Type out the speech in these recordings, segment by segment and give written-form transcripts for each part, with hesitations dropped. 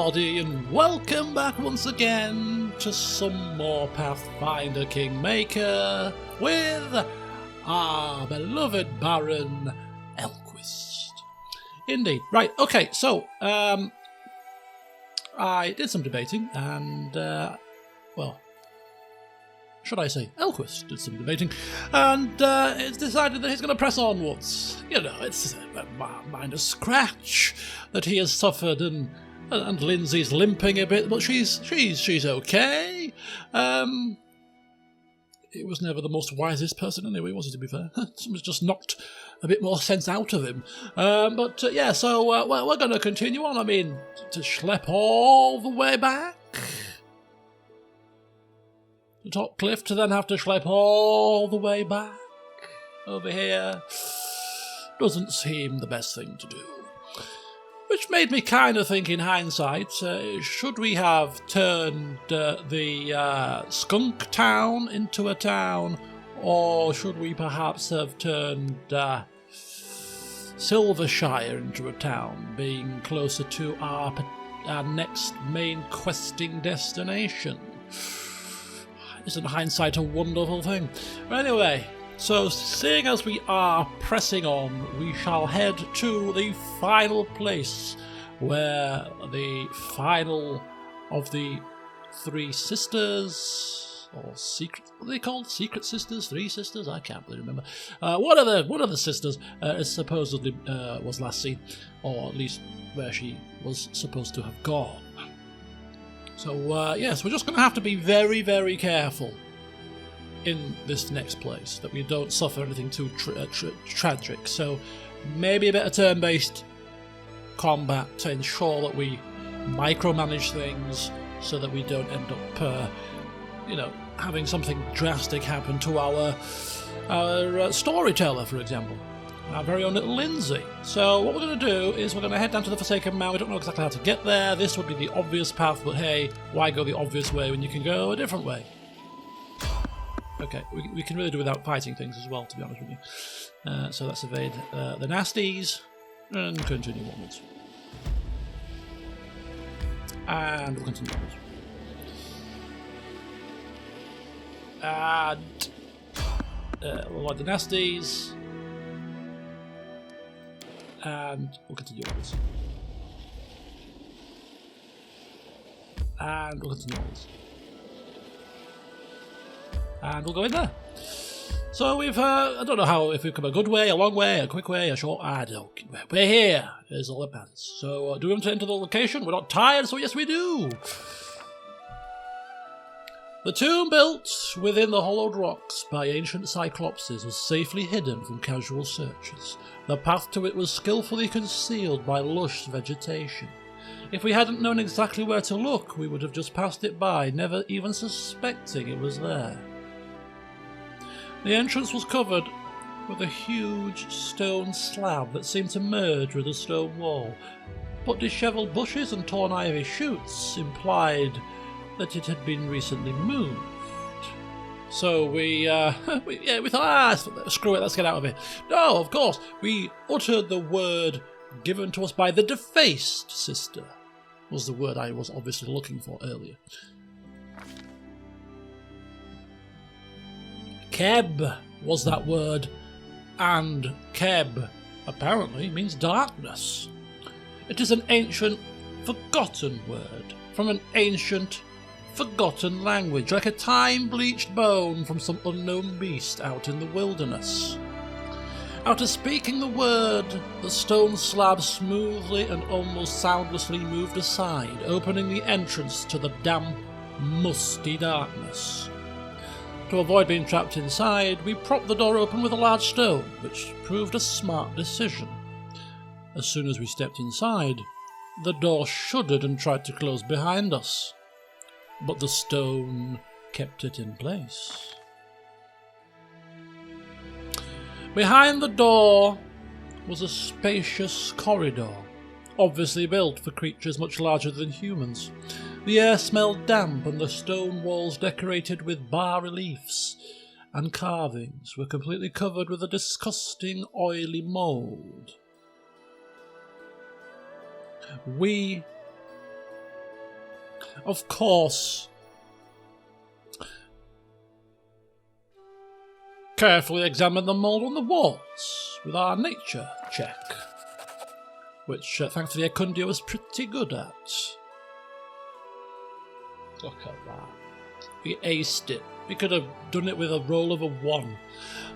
everybody, and welcome back once again to some more Pathfinder Kingmaker with our beloved Baron Elquist. Indeed. Right, okay, so, I did some debating, and, well, should I say, Elquist did some debating, and it's decided that he's going to press onwards. You know, it's a minor scratch that he has suffered, and Lindsay's limping a bit, but she's okay. He was never the most wisest person anyway, was he, to be fair? Someone's just knocked a bit more sense out of him. Yeah, so we're going to continue on. I mean, to schlep all the way back the top cliff to then have to schlep all the way back over here doesn't seem the best thing to do. Which made me kind of think in hindsight, should we have turned the skunk town into a town, or should we perhaps have turned Silvershire into a town, being closer to our next main questing destination? Isn't hindsight a wonderful thing? Anyway, so seeing as we are pressing on, we shall head to the final place where the final of the three sisters, or secret, what are they called? Secret sisters? Three sisters? I can't really remember. One of the sisters is supposedly was last seen, or at least where she was supposed to have gone. So, yes, we're just going to have to be very, very careful in this next place, that we don't suffer anything too tragic. So, maybe a bit of turn-based combat to ensure that we micromanage things so that we don't end up, having something drastic happen to our storyteller, for example. Our very own little Lindsay. So what we're going to do is we're going to head down to the Forsaken Mound. We don't know exactly how to get there. This would be the obvious path, but hey, why go the obvious way when you can go a different way? Okay, we can really do without fighting things as well, to be honest with you. So let's evade the nasties and continue onwards. And we'll continue onwards. And we'll avoid the nasties. And we'll continue onwards. And we'll continue onwards. And we'll go in there. So we've, I don't know how, if we've come a good way, a long way, a quick way, a short, I don't. We're here, is all that matters. So do we want to enter the location? We're not tired, so yes we do. The tomb built within the hollowed rocks by ancient cyclopses was safely hidden from casual searchers. The path to it was skillfully concealed by lush vegetation. If we hadn't known exactly where to look, we would have just passed it by, never even suspecting it was there. The entrance was covered with a huge stone slab that seemed to merge with the stone wall, but dishevelled bushes and torn ivy shoots implied that it had been recently moved. So we thought, screw it, let's get out of here. No, of course, we uttered the word given to us by the defaced sister, was the word I was obviously looking for earlier. Keb was that word, and Keb apparently means darkness. It is an ancient, forgotten word from an ancient, forgotten language, like a time-bleached bone from some unknown beast out in the wilderness. After speaking the word, the stone slab smoothly and almost soundlessly moved aside, opening the entrance to the damp, musty darkness. To avoid being trapped inside, we propped the door open with a large stone, which proved a smart decision. As soon as we stepped inside, the door shuddered and tried to close behind us, but the stone kept it in place. Behind the door was a spacious corridor, obviously built for creatures much larger than humans. The air smelled damp, and the stone walls, decorated with bas-reliefs and carvings, were completely covered with a disgusting oily mould. We of course, carefully examined the mould on the walls with our nature check, which thankfully Acundia was pretty good at. Look at that. We aced it. We could have done it with a roll of a 1.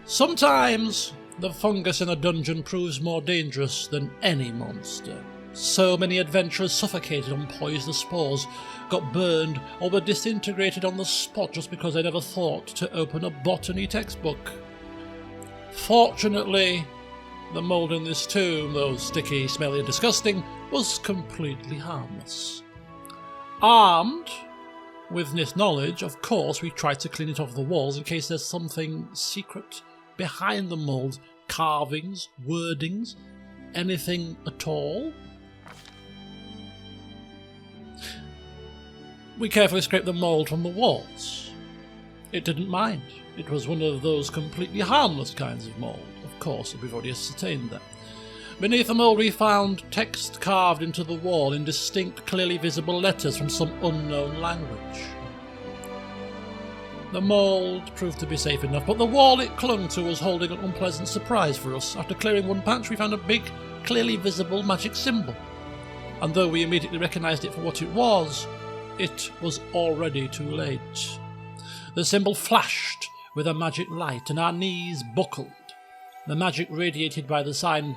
Sometimes the fungus in a dungeon proves more dangerous than any monster. So many adventurers suffocated on poisonous spores, got burned, or were disintegrated on the spot just because they never thought to open a botany textbook. Fortunately, the mould in this tomb, though sticky, smelly and disgusting, was completely harmless. Armed with this knowledge, of course, we tried to clean it off the walls in case there's something secret behind the mould. Carvings, wordings, anything at all. We carefully scraped the mould from the walls. It didn't mind. It was one of those completely harmless kinds of mould. Of course, we've already ascertained that. Beneath the mould we found text carved into the wall in distinct, clearly visible letters from some unknown language. The mould proved to be safe enough, but the wall it clung to was holding an unpleasant surprise for us. After clearing one patch, we found a big, clearly visible magic symbol. And though we immediately recognised it for what it was already too late. The symbol flashed with a magic light, and our knees buckled. The magic radiated by the sign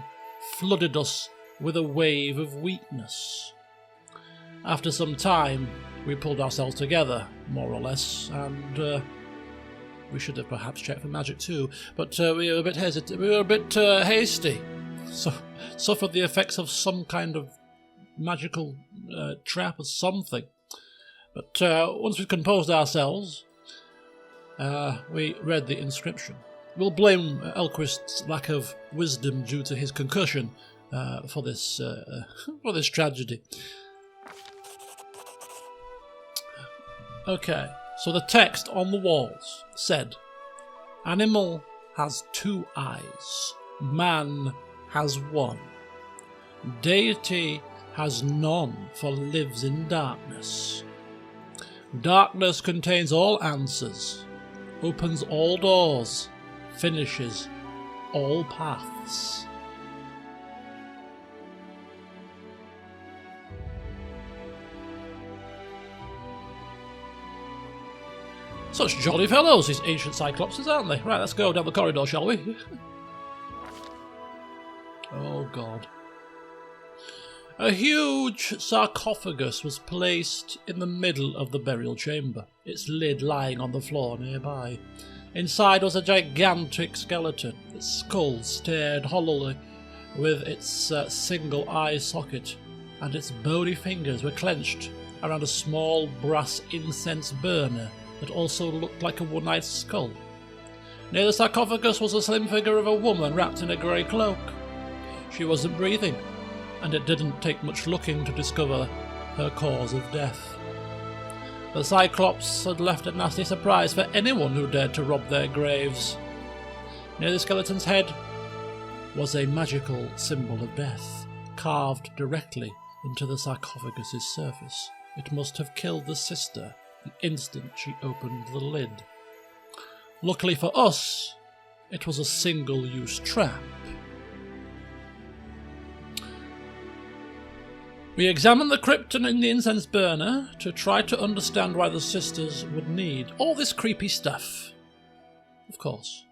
flooded us with a wave of weakness. After some time, we pulled ourselves together, more or less, and we should have perhaps checked for magic too, but we were a bit hasty. So suffered the effects of some kind of magical trap or something. But once we'd composed ourselves, we read the inscription. We'll blame Elquist's lack of wisdom due to his concussion for this tragedy. Okay, so the text on the walls said, "Animal has 2 eyes, man has 1. Deity has none, for lives in darkness. Darkness contains all answers, opens all doors, finishes all paths." Such jolly fellows, these ancient Cyclopses, aren't they? Right, let's go down the corridor, shall we? Oh, God. A huge sarcophagus was placed in the middle of the burial chamber, its lid lying on the floor nearby. Inside was a gigantic skeleton. Its skull stared hollowly with its single eye socket, and its bony fingers were clenched around a small brass incense burner that also looked like a one-eyed skull. Near the sarcophagus was a slim figure of a woman wrapped in a grey cloak. She wasn't breathing, and it didn't take much looking to discover her cause of death. The Cyclops had left a nasty surprise for anyone who dared to rob their graves. Near the skeleton's head was a magical symbol of death, carved directly into the sarcophagus's surface. It must have killed the sister the instant she opened the lid. Luckily for us, it was a single-use trap. We examined the krypton in the incense burner to try to understand why the sisters would need all this creepy stuff. Of course.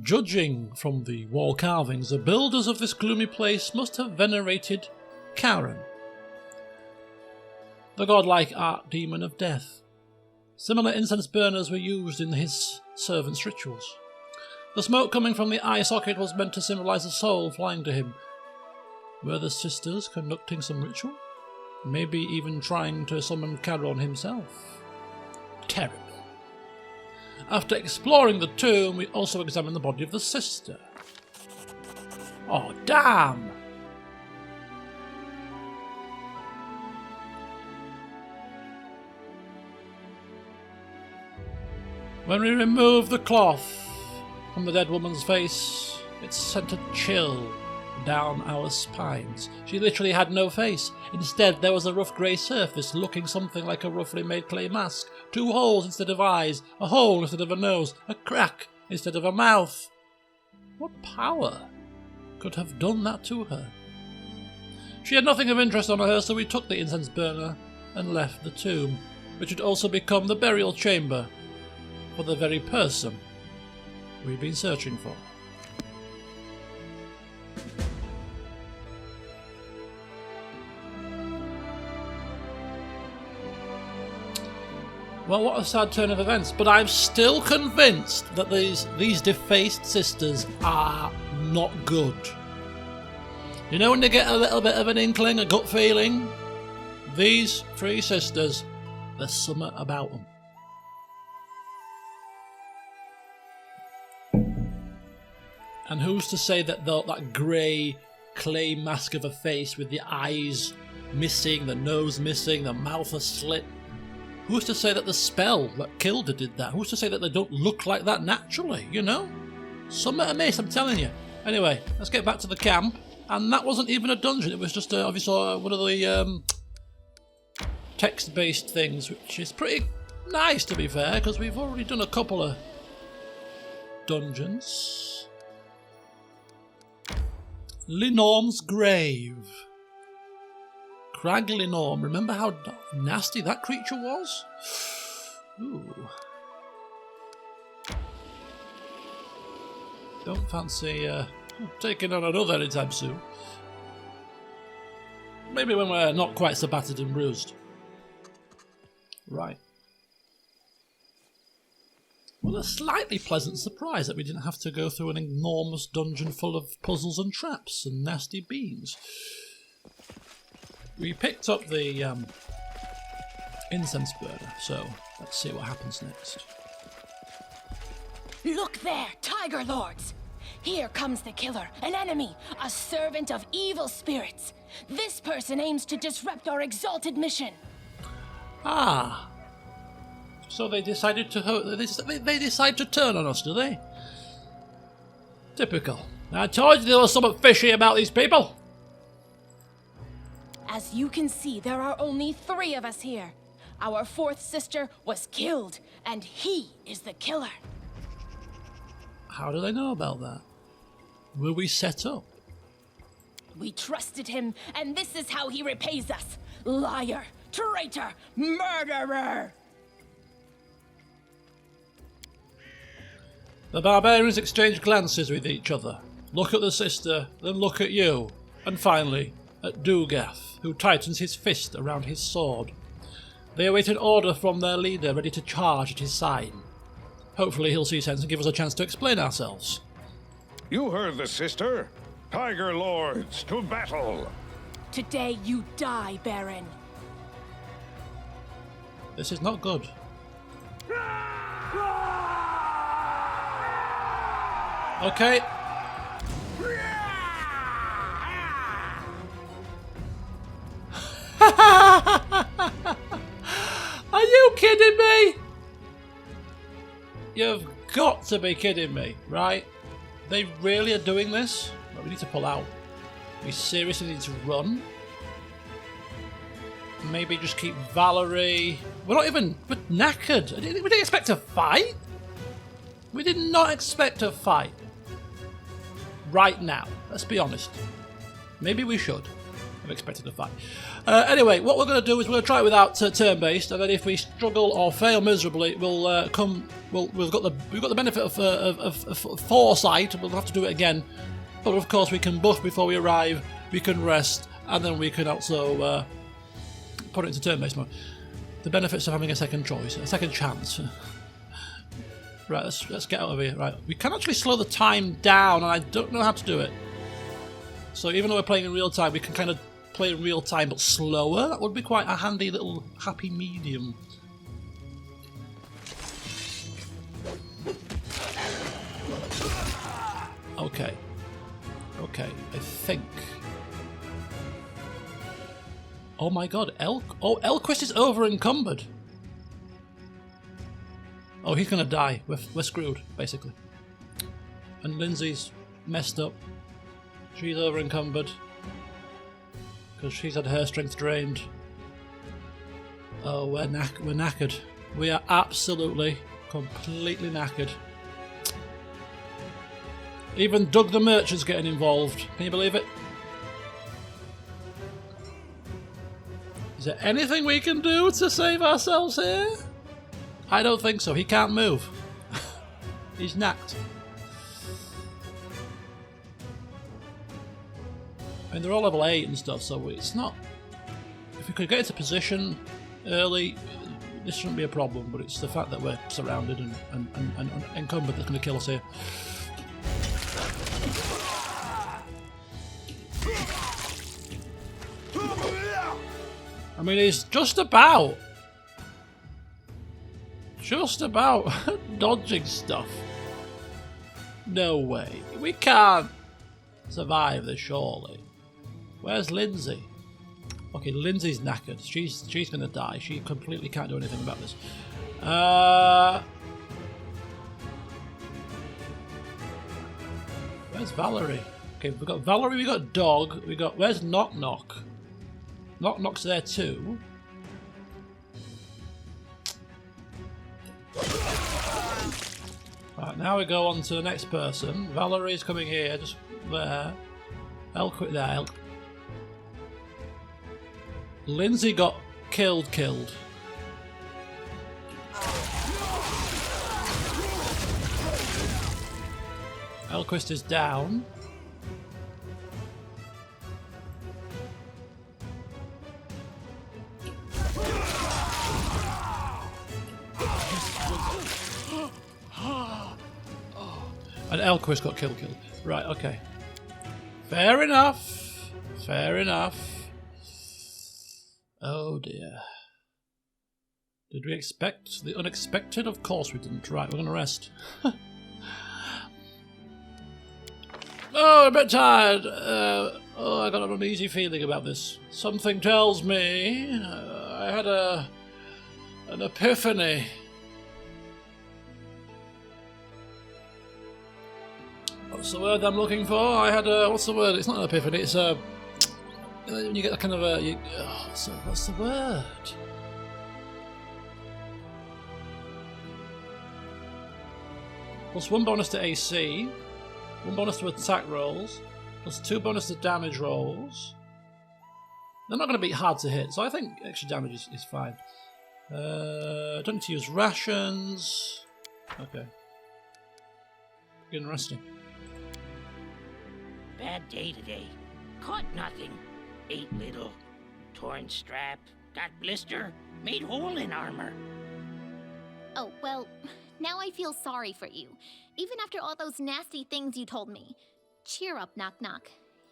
Judging from the wall carvings, the builders of this gloomy place must have venerated Charon, the godlike archdemon of death. Similar incense burners were used in his servants' rituals. The smoke coming from the eye socket was meant to symbolize a soul flying to him. Were the sisters conducting some ritual? Maybe even trying to summon Charon himself? Terrible. After exploring the tomb, we also examined the body of the sister. Oh, damn! When we removed the cloth from the dead woman's face, it sent a chill down our spines. She literally had no face. Instead, there was a rough grey surface looking something like a roughly made clay mask. 2 holes instead of eyes, a hole instead of a nose, a crack instead of a mouth. What power could have done that to her? She had nothing of interest on her, so we took the incense burner and left the tomb, which had also become the burial chamber for the very person we've been searching for. Well, what a sad turn of events, but I'm still convinced that these defaced sisters are not good. You know when they get a little bit of an inkling, a gut feeling? These 3 sisters, there's something about them. And who's to say that that grey clay mask of a face with the eyes missing, the nose missing, the mouth a slit? Who's to say that the spell that killed her did that? Who's to say that they don't look like that naturally, you know? Something amiss, I'm telling you. Anyway, let's get back to the camp. And that wasn't even a dungeon, it was just obviously one of the text-based things, which is pretty nice to be fair, because we've already done a couple of dungeons. Linorm's Grave. Crag Linorm. Remember how nasty that creature was? Ooh. Don't fancy taking on another anytime soon. Maybe when we're not quite so battered and bruised. Right. Well, a slightly pleasant surprise that we didn't have to go through an enormous dungeon full of puzzles and traps and nasty beams. We picked up the incense burner, so let's see what happens next. Look there, Tiger Lords! Here comes the killer, an enemy, a servant of evil spirits. This person aims to disrupt our exalted mission. Ah. So they decided to they decide to turn on us, do they? Typical. I told you there was something fishy about these people. As you can see, there are only 3 of us here. Our 4th sister was killed, and he is the killer. How do they know about that? Were we set up? We trusted him, and this is how he repays us. Liar, traitor, murderer! The barbarians exchange glances with each other. Look at the sister, then look at you, and finally at Dugath, who tightens his fist around his sword. They await an order from their leader, ready to charge at his side. Hopefully he'll see sense and give us a chance to explain ourselves. You heard the sister. Tiger Lords, to battle! Today you die, Baron. This is not good. Okay. Are you kidding me? You've got to be kidding me, right? They really are doing this? Well, we need to pull out. We seriously need to run? Maybe just keep Valerie. We're knackered. We didn't expect to fight. We did not expect to fight. Right now, let's be honest. Maybe we should have expected a fight. Anyway, what we're going to do is we're going to try it without turn-based, and then if we struggle or fail miserably, we'll we've got the benefit of foresight. We'll have to do it again, but of course we can buff before we arrive. We can rest, and then we can also put it into turn-based mode. The benefits of having a second choice, a second chance. Right, let's get out of here. Right, we can actually slow the time down, and I don't know how to do it. So even though we're playing in real time, we can kind of play in real time but slower. That would be quite a handy little happy medium. Okay, I think. Oh my god, Elquist is over encumbered. Oh, he's gonna die. We're screwed, basically. And Lindsay's messed up. She's over encumbered. Because she's had her strength drained. Oh, we're knackered. We are absolutely, completely knackered. Even Doug the Merchant's getting involved. Can you believe it? Is there anything we can do to save ourselves here? I don't think so. He can't move. He's knacked. I mean, they're all level 8 and stuff, so it's not... If we could get into position early, this shouldn't be a problem, but it's the fact that we're surrounded and encumbered that's going to kill us here. I mean, he's just about dodging stuff. No way. We can't survive this, surely. Where's Lindsay? Okay, Lindsay's knackered. She's gonna die. She completely can't do anything about this. Where's Valerie? Okay, we've got Valerie, we got Dog, we got... Where's Knock Knock? Knock Knock's there too. Right, now we go on to the next person. Valerie's coming here, just there. Elquit there. Lindsay got killed. Elquist is down. And Elquist got killed. Right, okay. Fair enough. Oh dear. Did we expect the unexpected? Of course we didn't. Right, we're gonna rest. Oh, a bit tired. I got an uneasy feeling about this. Something tells me I had an epiphany. What's the word I'm looking for? I had a... What's the word? It's not an epiphany, it's a... When you get a kind of a... what's the word? Plus 1 bonus to AC, 1 bonus to attack rolls, plus 2 bonus to damage rolls. They're not going to be hard to hit, so I think extra damage is fine. Don't need to use rations. Okay. Getting resting. Bad day today. Caught nothing. Ate little. Torn strap. Got blister. Made hole in armor. Oh, well, now I feel sorry for you. Even after all those nasty things you told me. Cheer up, Knock Knock.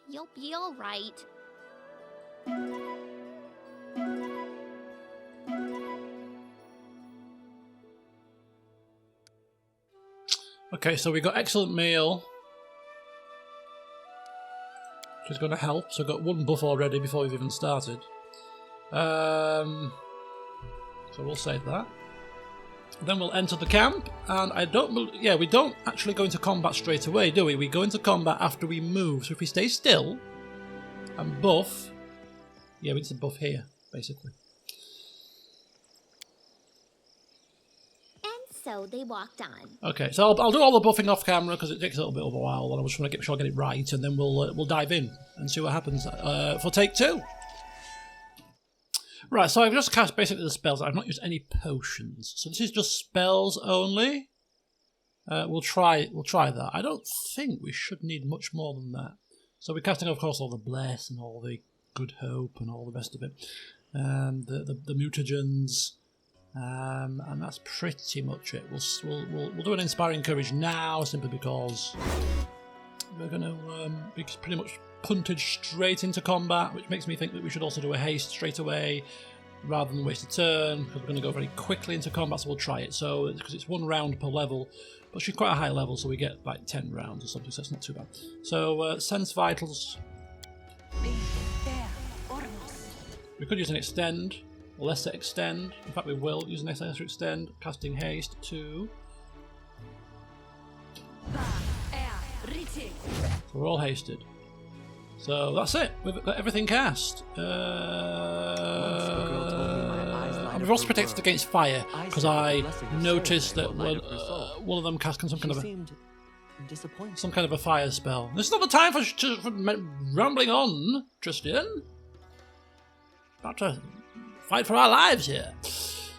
You'll be all right. Okay, so we got excellent meal. Which is going to help. So I got 1 buff already before we've even started. So we'll save that. Then we'll enter the camp, and we don't actually go into combat straight away, do we? We go into combat after we move. So if we stay still and buff, we need to buff here, basically. So they walked on. Okay, so I'll do all the buffing off camera because it takes a little bit of a while, and I just want to make sure I get it right, and then we'll dive in and see what happens for take 2. Right, so I've just cast basically the spells. I've not used any potions, so this is just spells only. We'll try that. I don't think we should need much more than that. So we're casting, of course, all the bless and all the good hope and all the rest of it, and the mutagens. And that's pretty much it. We'll do an inspiring courage now, simply because we're going to be pretty much punted straight into combat, which makes me think that we should also do a haste straight away rather than waste a turn, because we're going to go very quickly into combat. So we'll try it. So because it's 1 round per level, but she's quite a high level, so we get like 10 rounds or something. So it's not too bad. So sense vitals. We could use an extend. Lesser extend. In fact, we will use an lesser extend. Casting haste 2. So we're all hasted. So that's it. We've got everything cast. We've also protected against fire because I noticed that one of them cast some kind of a fire spell. This is not the time for rambling on, Tristan. About to fight for our lives here.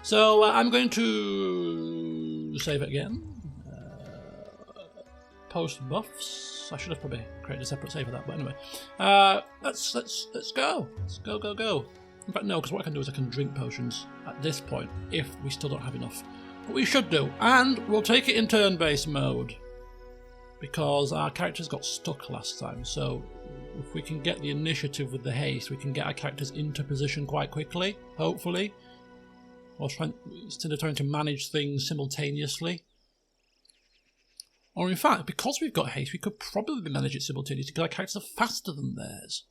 So I'm going to save it again. Post buffs. I should have probably created a separate save for that, but anyway. Let's go. Let's go. In fact, no, because what I can do is I can drink potions at this point if we still don't have enough. But we should do, and we'll take it in turn-based mode because our characters got stuck last time. So if we can get the initiative with the haste, we can get our characters into position quite quickly, hopefully. Instead of trying to manage things simultaneously. Or in fact, because we've got haste, we could probably manage it simultaneously because our characters are faster than theirs.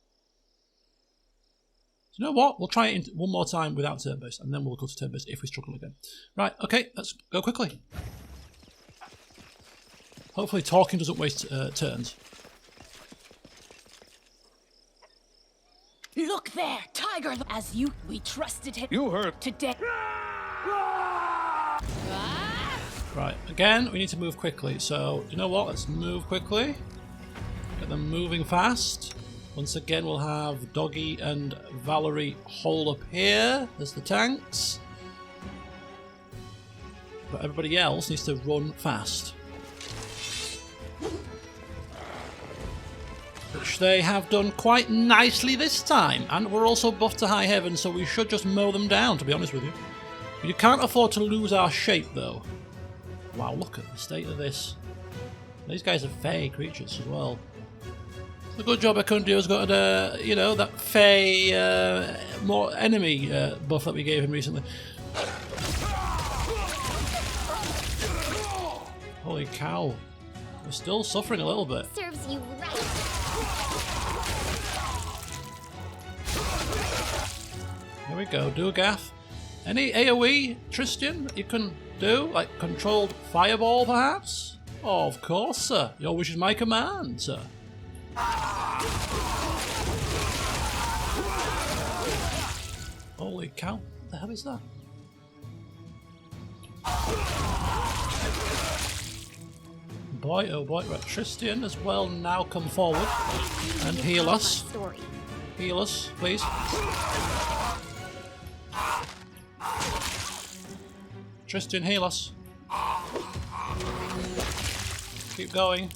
So you know what? We'll try it one more time without turn-based, and then we'll go to turn-based if we struggle again. Right, okay, let's go quickly. Hopefully talking doesn't waste turns. Look there, Tiger! As we trusted him. You heard. Today. Right, again, we need to move quickly. So, you know what? Let's move quickly. Get them moving fast. Once again, we'll have Doggy and Valerie hold up here as the tanks. But everybody else needs to run fast. Which they have done quite nicely this time. And we're also buffed to high heaven, so we should just mow them down, to be honest with you. You can't afford to lose our shape, though. Wow, look at the state of this. These guys are fey creatures as well. The good job Akundio has got, that fey more enemy buff that we gave him recently. Holy cow. We're still suffering a little bit. Serves you right. Here we go, do a gaff. Any AoE, Tristan, that you can do? Like controlled fireball, perhaps? Oh, of course, sir. Your wish is my command, sir. Holy cow, what the hell is that? Boy, oh boy, right, Tristan as well now come forward and heal us. Heal us, please. Tristan, heal us. Keep going.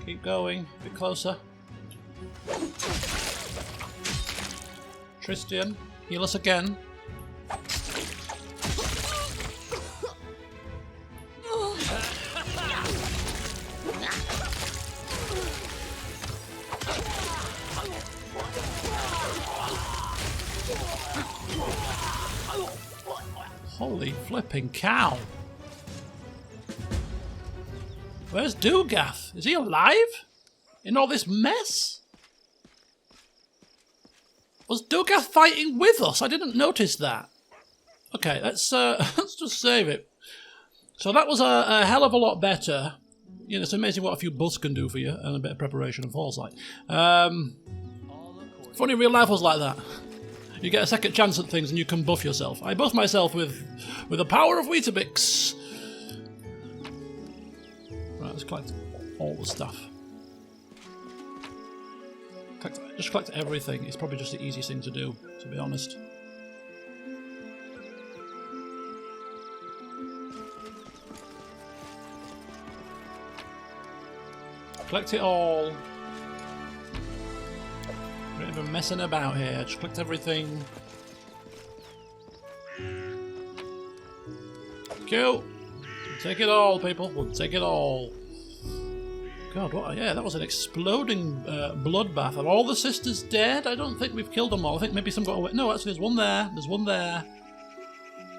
Keep going. A bit closer. Tristan, heal us again. Holy flipping cow. Where's Dugath? Is he alive? In all this mess? Was Dugath fighting with us? I didn't notice that. Okay, let's just save it. So that was a hell of a lot better. You know, it's amazing what a few buffs can do for you and a bit of preparation and foresight. Funny real life was like that. You get a second chance at things and you can buff yourself. I buff myself with the power of Weetabix. Right, let's collect all the stuff. Just collect everything. It's probably just the easiest thing to do, to be honest. Collect it all. Not even messing about here. Just collect everything. Thank you. Take it all, people. We'll take it all. God, what? Yeah, that was an exploding bloodbath. Are all the sisters dead? I don't think we've killed them all. I think maybe some got away. No, actually, there's one there. There's one there.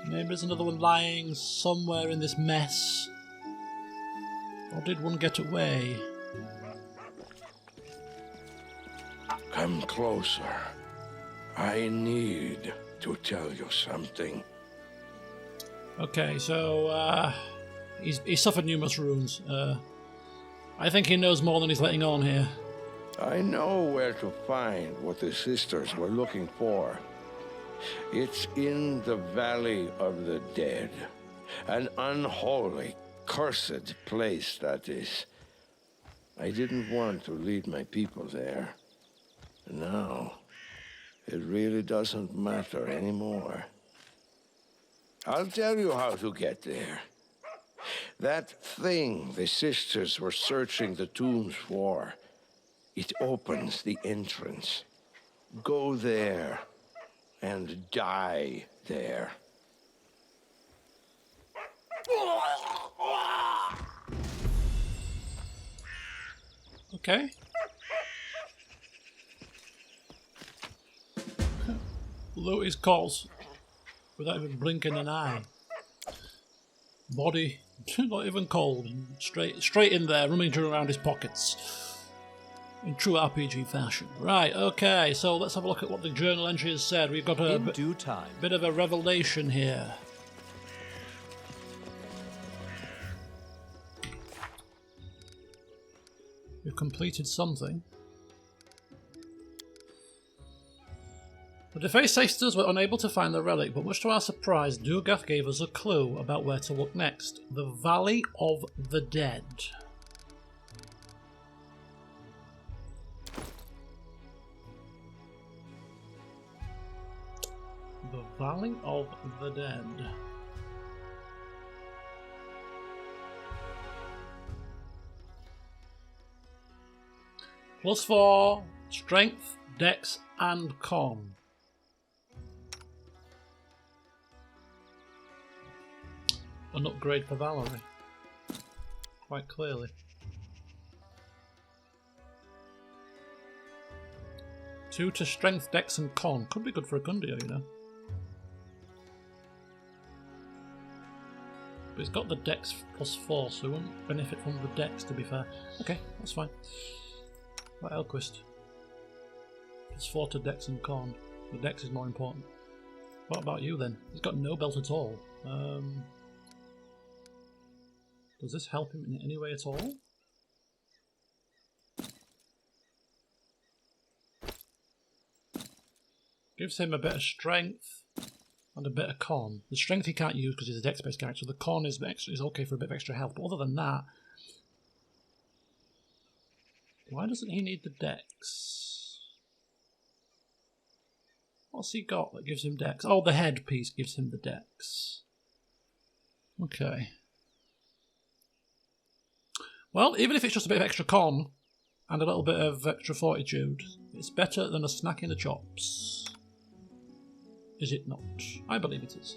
Maybe there's another one lying somewhere in this mess. Or did one get away? Come closer. I need to tell you something. Okay, so he's suffered numerous wounds. I think he knows more than he's letting on here. I know where to find what the sisters were looking for. It's in the Valley of the Dead. An unholy, cursed place, that is. I didn't want to lead my people there. And now, it really doesn't matter anymore. I'll tell you how to get there. That thing the sisters were searching the tombs for, it opens the entrance. Go there and die there. Okay. Louis calls without even blinking an eye. Body not even cold, straight in there, rummaging around his pockets in true RPG fashion. Right, okay, so let's have a look at what the journal entry has said. We've got a due time. Bit of a revelation here. We've completed something. The defaced sisters were unable to find the relic, but much to our surprise, Dugath gave us a clue about where to look next. The Valley of the Dead. The Valley of the Dead. +4, strength, dex, and con. An upgrade for Valerie. Quite clearly. Two to strength, dex, and con. Could be good for a Gundio, you know. But he's got the dex +4, so he won't benefit from the dex, to be fair. Okay, that's fine. Like Elquist. +4 to dex and con. The dex is more important. What about you then? He's got no belt at all. Does this help him in any way at all? Gives him a bit of strength and a bit of con. The strength he can't use because he's a dex-based character. The con is okay for a bit of extra health. But other than that, why doesn't he need the dex? What's he got that gives him dex? Oh, the head piece gives him the dex. Okay. Well, even if it's just a bit of extra con and a little bit of extra fortitude, it's better than a snack in the chops. Is it not? I believe it is.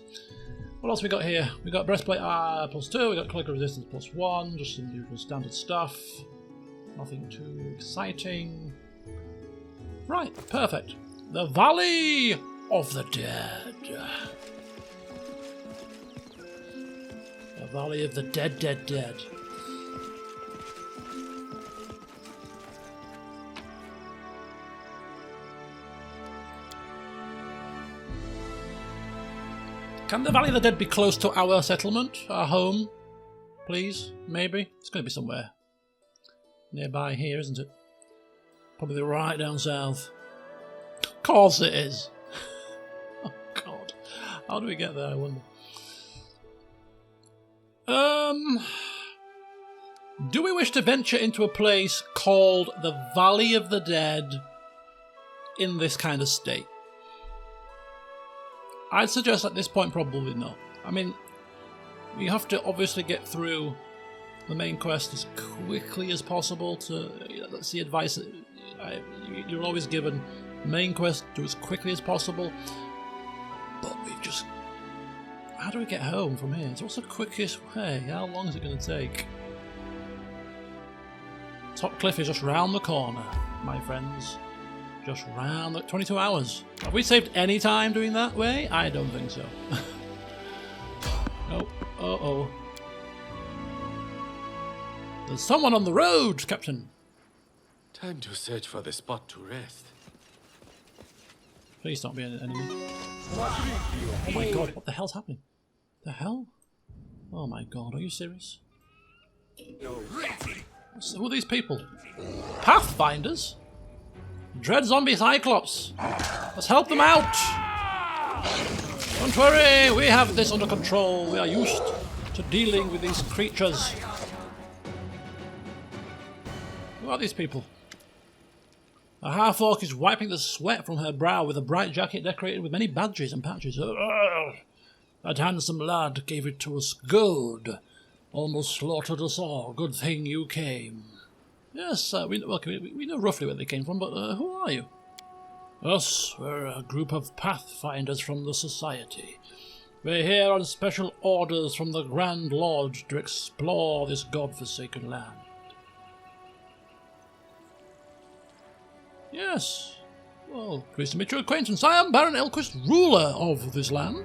What else we got here? We got breastplate +2, we got cloak of resistance +1, just some usual standard stuff. Nothing too exciting. Right, perfect. The Valley of the Dead. The Valley of the Dead, Dead, Dead. Can the Valley of the Dead be close to our settlement, our home? Please, maybe? It's going to be somewhere nearby here, isn't it? Probably right down south. Of course it is. Oh God, how do we get there? I wonder. Do we wish to venture into a place called the Valley of the Dead in this kind of state? I'd suggest at this point probably not. I mean, we have to obviously get through the main quest as quickly as possible to... That's the advice that you're always given. Main quest, do as quickly as possible. But we just... How do we get home from here? So what's the quickest way? How long is it going to take? Top Cliff is just round the corner, my friends. Just round the 22 hours. Have we saved any time doing that way? I don't think so. Oh, uh-oh. There's someone on the road, Captain. Time to search for the spot to rest. Please don't be an enemy. Oh my God, what the hell's happening? The hell? Oh my God, are you serious? Who are these people? Pathfinders? Dread zombie Cyclops. Let's help them out. Don't worry, we have this under control. We are used to dealing with these creatures. Who are these people? A half-orc is wiping the sweat from her brow with a bright jacket decorated with many badges and patches. That handsome lad gave it to us good. Almost slaughtered us all. Good thing you came. Yes, we know roughly where they came from, but who are you? Us, we're a group of Pathfinders from the Society. We're here on special orders from the Grand Lodge to explore this godforsaken land. Yes. Well, pleased to meet your acquaintance. I am Baron Elquist, ruler of this land.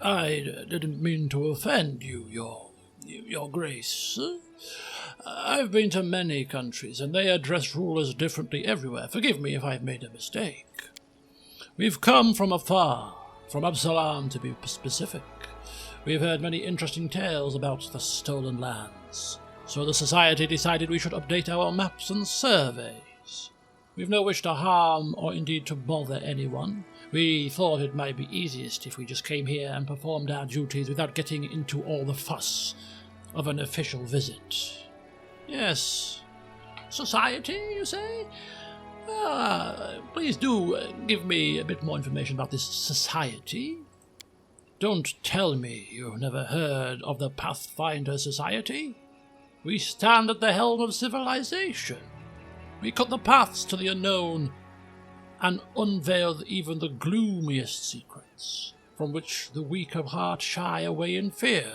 I didn't mean to offend you, your grace. I've been to many countries, and they address rulers differently everywhere. Forgive me if I've made a mistake. We've come from afar, from Absalom to be specific. We've heard many interesting tales about the stolen lands. So the Society decided we should update our maps and surveys. We've no wish to harm or indeed to bother anyone. We thought it might be easiest if we just came here and performed our duties without getting into all the fuss of an official visit. Yes. Society, you say? Please do give me a bit more information about this Society. Don't tell me you've never heard of the Pathfinder Society. We stand at the helm of civilization. We cut the paths to the unknown and unveil even the gloomiest secrets, from which the weak of heart shy away in fear.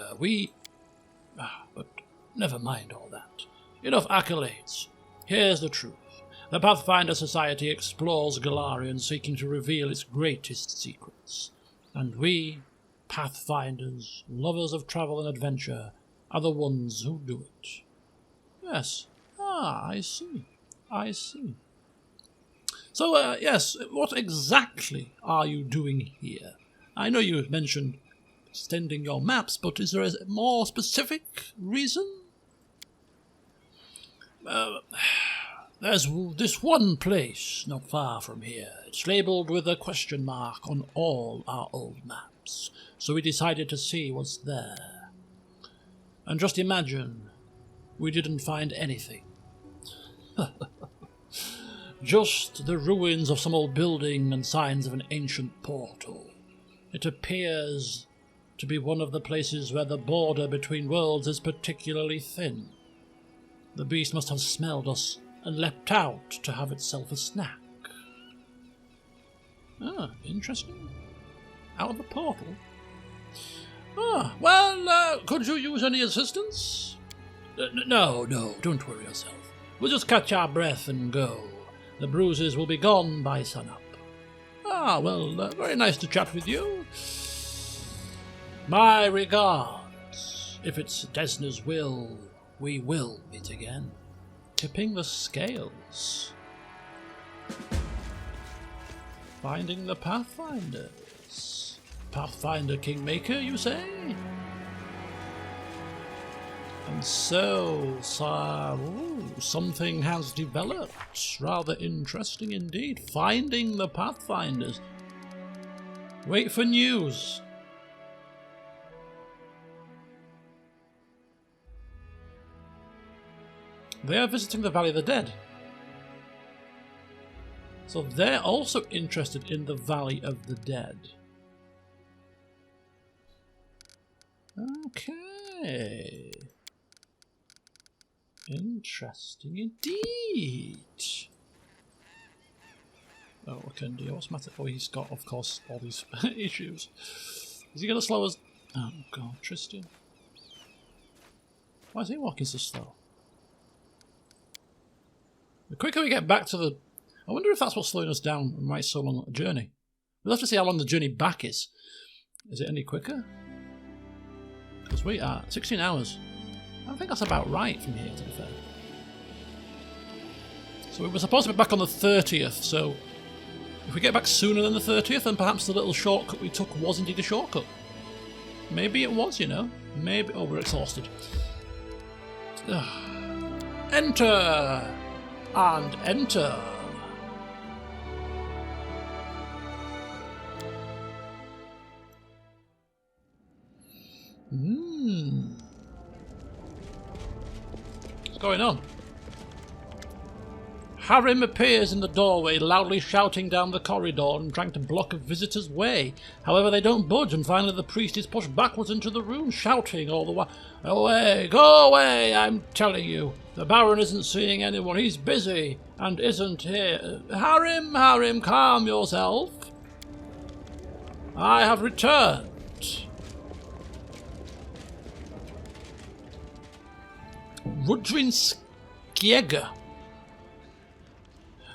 But never mind all that. Enough accolades. Here's the truth. The Pathfinder Society explores Galarian, seeking to reveal its greatest secrets. And we, Pathfinders, lovers of travel and adventure, are the ones who do it. Yes. I see. So, yes, what exactly are you doing here? I know you mentioned extending your maps, but is there a more specific reason? There's this one place not far from here. It's labelled with a question mark on all our old maps, so we decided to see what's there. And just imagine, we didn't find anything. Just the ruins of some old building and signs of an ancient portal. It appears to be one of the places where the border between worlds is particularly thin. The beast must have smelled us and leapt out to have itself a snack. Interesting. Out of the portal. Could you use any assistance? No, don't worry yourself. We'll just catch our breath and go. The bruises will be gone by sunup. Very nice to chat with you. My regards. If it's Desna's will, we will meet again. Tipping the scales. Finding the Pathfinders. Pathfinder Kingmaker, you say? And so, something has developed. Rather interesting indeed. Finding the Pathfinders. Wait for news. They are visiting the Valley of the Dead. So they're also interested in the Valley of the Dead. Okay. Interesting indeed. Oh, okay, what's the matter? Oh, he's got, of course, all these issues. Is he going to slow us? Oh, God, Tristan. Why is he walking so slow? The quicker we get back to the... I wonder if that's what's slowing us down and why it's so long a journey. We'll have to see how long the journey back is. Is it any quicker? Because we are 16 hours. I think that's about right from here, to be fair. So we were supposed to be back on the 30th, so if we get back sooner than the 30th, then perhaps the little shortcut we took was indeed a shortcut. Maybe it was, you know. Maybe... Oh, we're exhausted. Enter and enter. What's going on? Harim appears in the doorway, loudly shouting down the corridor and trying to block a visitor's way. However, they don't budge, and finally the priest is pushed backwards into the room, shouting all the while, "Away! Go away, I'm telling you! The Baron isn't seeing anyone, he's busy, and isn't here. Harim, calm yourself. I have returned." Rudrin Skjegger.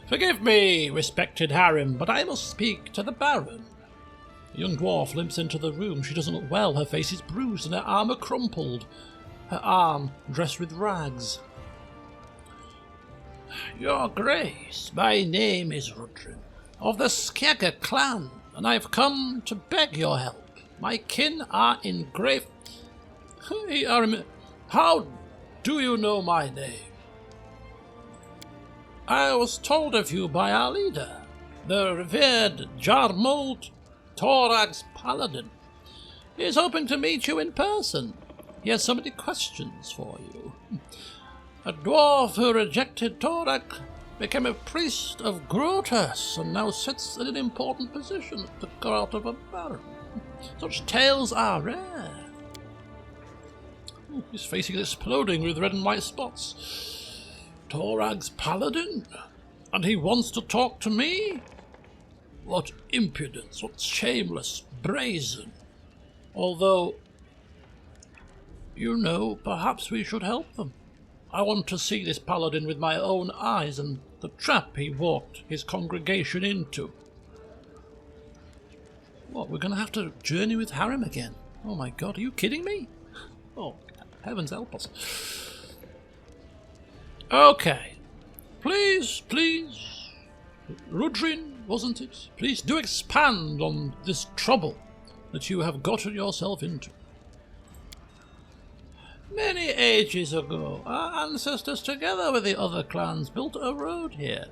"Forgive me, respected Harim, but I must speak to the Baron." The young dwarf limps into the room. She doesn't look well. Her face is bruised and her armour crumpled. Her arm dressed with rags. "Your Grace, my name is Rudrin, of the Skjegger clan, and I've come to beg your help. My kin are in grave... Hey, Harim, how do you know my name?" "I was told of you by our leader, the revered Jarmold Torag's paladin. He is hoping to meet you in person. He has so many questions for you. A dwarf who rejected Torag became a priest of Grotus and now sits in an important position at the court of a baron. Such tales are rare." His face is exploding with red and white spots. "Torag's paladin? And he wants to talk to me? What impudence, what shameless, brazen. Although, you know, perhaps we should help them. I want to see this paladin with my own eyes and the trap he walked his congregation into." What, we're going to have to journey with Harim again? Oh my god, are you kidding me? Oh, heavens help us. Okay. Please, Rudrin, wasn't it? Please do expand on this trouble that you have gotten yourself into. "Many ages ago, our ancestors, together with the other clans, built a road here,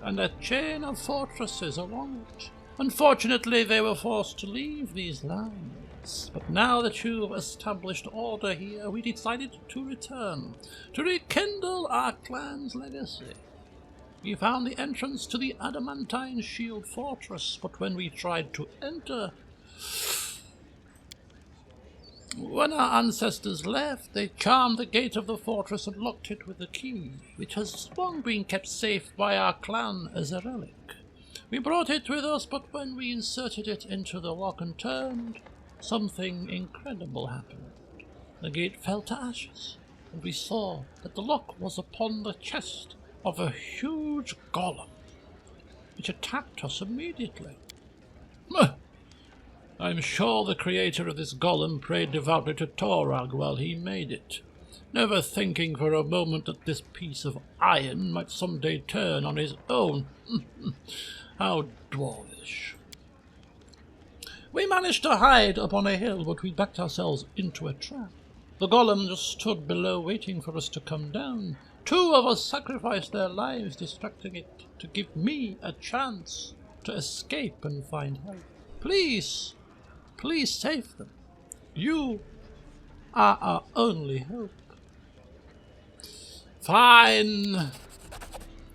and a chain of fortresses along it. Unfortunately, they were forced to leave these lands. But now that you've established order here, we decided to return, to rekindle our clan's legacy. We found the entrance to the Adamantine Shield Fortress, but when we tried to enter... When our ancestors left, they charmed the gate of the fortress and locked it with a key, which has long been kept safe by our clan as a relic. We brought it with us, but when we inserted it into the lock and turned, something incredible happened. The gate fell to ashes, and we saw that the lock was upon the chest of a huge golem, which attacked us immediately. I'm sure the creator of this golem prayed devoutly to Torag while he made it, never thinking for a moment that this piece of iron might someday turn on his own. How dwarvish. We managed to hide up on a hill, but we backed ourselves into a trap. The golem just stood below waiting for us to come down. 2 of us sacrificed their lives distracting it to give me a chance to escape and find help. Please save them. You are our only hope. Fine.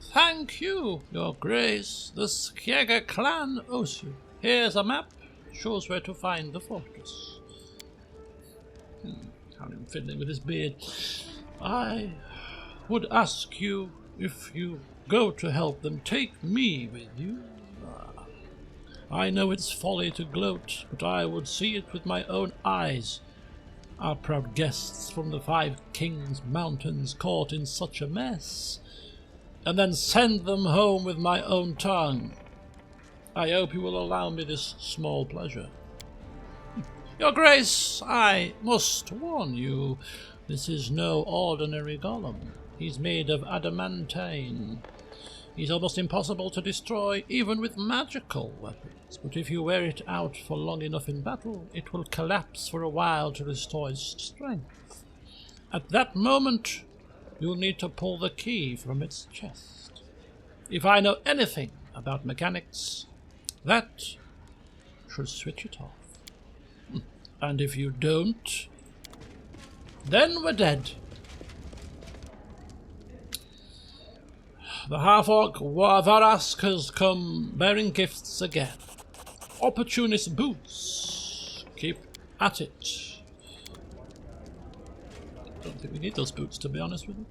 Thank you, Your Grace. The Skjegger clan owes you. Here's a map. Shows where to find the fortress. I'm fiddling with his beard. I would ask you, if you go to help them, take me with you. I know it's folly to gloat, but I would see it with my own eyes. Our proud guests from the 5 Kings Mountains caught in such a mess, and then send them home with my own tongue. I hope you will allow me this small pleasure. Your Grace, I must warn you, this is no ordinary golem. He's made of adamantine. He's almost impossible to destroy, even with magical weapons. But if you wear it out for long enough in battle, it will collapse for a while to restore its strength. At that moment, you'll need to pull the key from its chest. If I know anything about mechanics, that should switch it off. And if you don't, then we're dead. The half-orc Varask has come bearing gifts again. Opportunist boots. Keep at it. Don't think we need those boots, to be honest with you.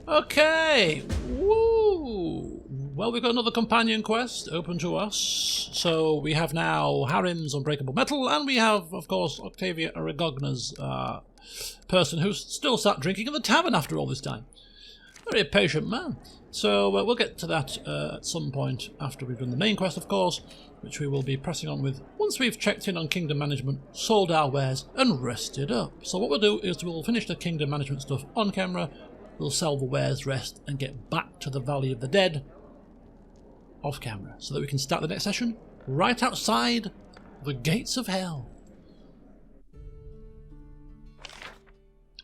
Okay. Woo! Well, we've got another companion quest open to us. So we have now Harim's Unbreakable Metal, and we have, of course, Octavia Aragogna's person who's still sat drinking in the tavern after all this time. Very patient man. So we'll get to that at some point after we've done the main quest, of course, which we will be pressing on with once we've checked in on Kingdom Management, sold our wares, and rested up. So what we'll do is we'll finish the Kingdom Management stuff on camera, we'll sell the wares, rest, and get back to the Valley of the Dead off camera, so that we can start the next session right outside the gates of hell.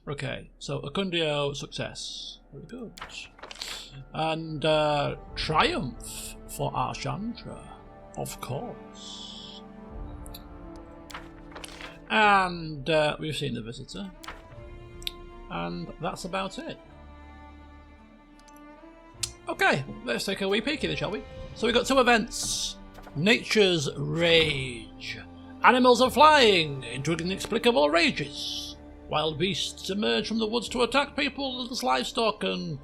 Okay, so Acundio, success. Very good. And triumph for Arshandra, of course. And we've seen the visitor. And that's about it. Okay, let's take a wee peeky then, shall we? So we've got two events. Nature's Rage. Animals are flying into inexplicable rages. Wild beasts emerge from the woods to attack people and livestock and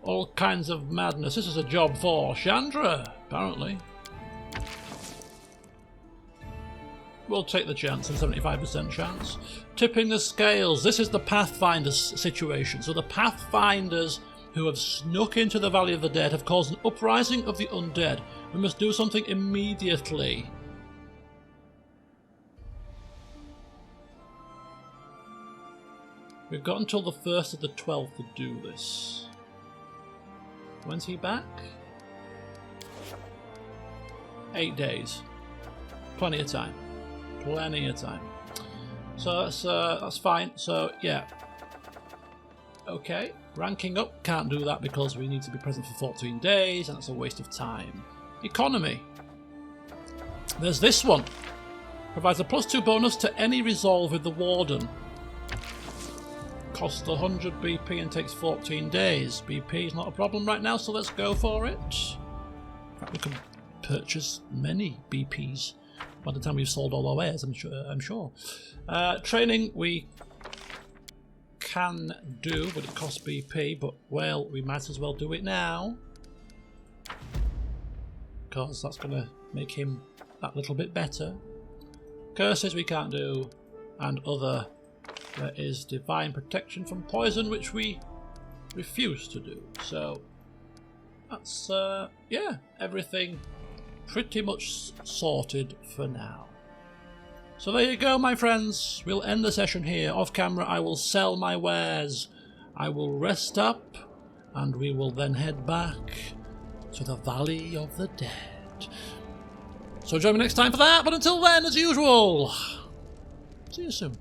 all kinds of madness. This is a job for Chandra, apparently. We'll take the chance, and 75% chance. Tipping the scales. This is the Pathfinder's situation. So the Pathfinders who have snuck into the Valley of the Dead have caused an uprising of the undead. We must do something immediately. We've got until the 1st of the 12th to do this. When's he back? 8 days. Plenty of time. Plenty of time. So that's fine. So yeah. Okay. Ranking up. Can't do that because we need to be present for 14 days and that's a waste of time. Economy. There's this one. Provides a +2 bonus to any resolve with the Warden. Costs 100 BP and takes 14 days. BP is not a problem right now, so let's go for it. In fact, we can purchase many BPs by the time we've sold all our wares, I'm sure. Training we can do, but it costs BP, but well, we might as well do it now. Because that's going to make him that little bit better. Curses we can't do, and other. There is divine protection from poison, which we refuse to do. So that's yeah, everything pretty much sorted for now. So there you go, my friends. We'll end the session here. Off camera, I will sell my wares. I will rest up, and we will then head back to the Valley of the Dead. So join me next time for that. But until then, as usual, see you soon.